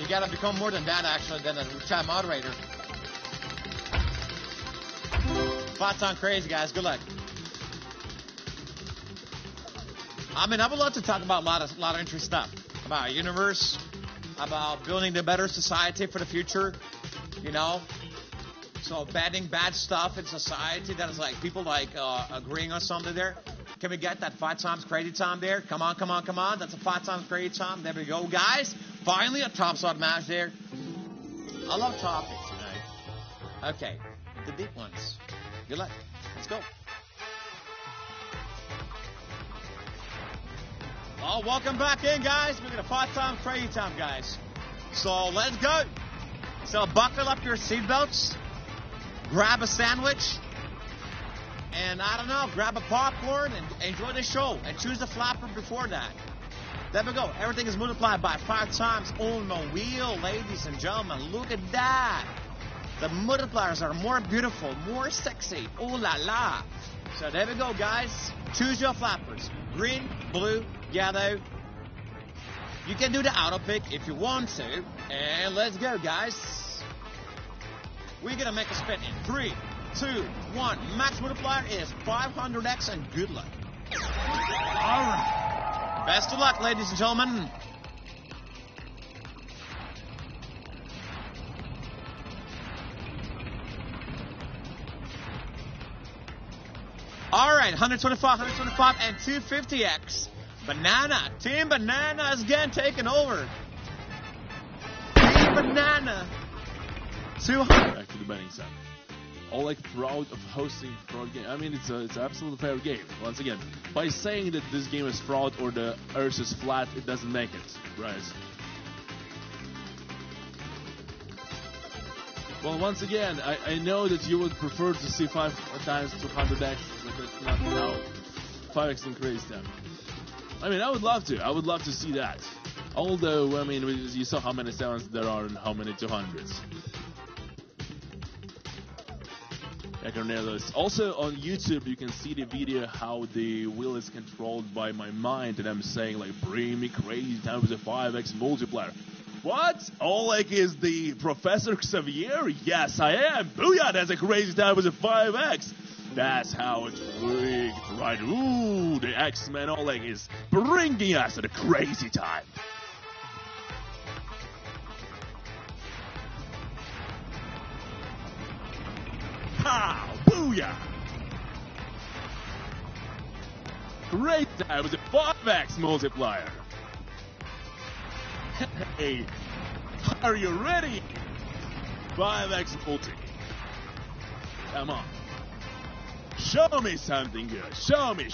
You gotta become more than that, actually, than a chat moderator. Bots on crazy, guys. Good luck. I mean, I would love to talk about a lot of interesting stuff. About our universe, about building the better society for the future, you know? So banning bad stuff in society that is like people like agreeing on something there. Can we get that 5 times crazy time there? Come on, come on, come on. That's a 5 times crazy time. There we go, guys. Finally, a top slot match there. I love topics tonight. Okay, the deep ones. Good luck. Let's go. Oh, welcome back in, guys. We're going to 5 times crazy time, guys. So let's go. So buckle up your seatbelts. Grab a sandwich. And I don't know, grab a popcorn and enjoy the show. And choose the flapper before that. There we go. Everything is multiplied by 5 times on the wheel, ladies and gentlemen. Look at that. The multipliers are more beautiful, more sexy. Oh la la. So there we go, guys. Choose your flappers. Green, blue, yellow. You can do the auto pick if you want to. And let's go, guys. We're going to make a spin in 3, 2, 1. Max multiplier is 500x and good luck. All right. Best of luck, ladies and gentlemen. All right, 125, and 250x. Banana. Team Banana is again taking over. Team Banana. 200. Back to the betting side. Oleg proud of hosting fraud game. I mean, it's an absolutely fair game. Once again, by saying that this game is fraud or the Earth is flat, it doesn't make it, right? Well, once again, I know that you would prefer to see 5 times 200x, but that's not now 5x increase them. I mean, I would love to. I would love to see that. Although, I mean, you saw how many 7s there are and how many 200s. Also on YouTube, you can see the video how the wheel is controlled by my mind, and I'm saying like, bring me crazy times a 5x multiplier. What? Oleg is the Professor Xavier? Yes, I am. Booyah, that's a crazy time with a 5x. That's how it's rigged, right? Ooh, the X-Men Oleg is bringing us to the crazy time. Pow! Booyah! Great time with a 5x multiplier. Hey, are you ready? 5x multi. Come on. Show me something good. Show me.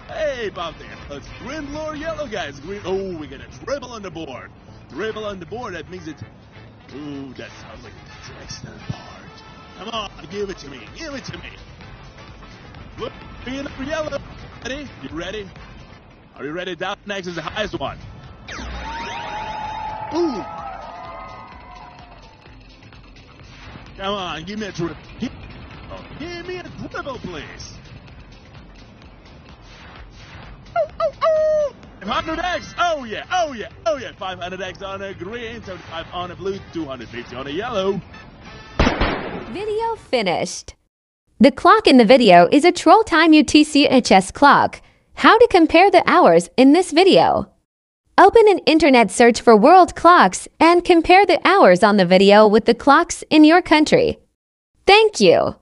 Hey, Bob there. Let's green, blue, or yellow, guys. Green. Oh, we got a dribble on the board. Dribble on the board. That means it. Ooh, that sounds like it's an excellent part. Come on, give it to me. Give it to me. Look, green or yellow. Ready? You ready? Are you ready? Down next is the highest one. Ooh. Come on, give me a dribble. Give me a dribble, please. 500x! Oh yeah! 500x on a green, 75 on a blue, 250 on a yellow. Video finished. The clock in the video is a Troll Time UTC-HS clock. How to compare the hours in this video. Open an internet search for world clocks and compare the hours on the video with the clocks in your country. Thank you.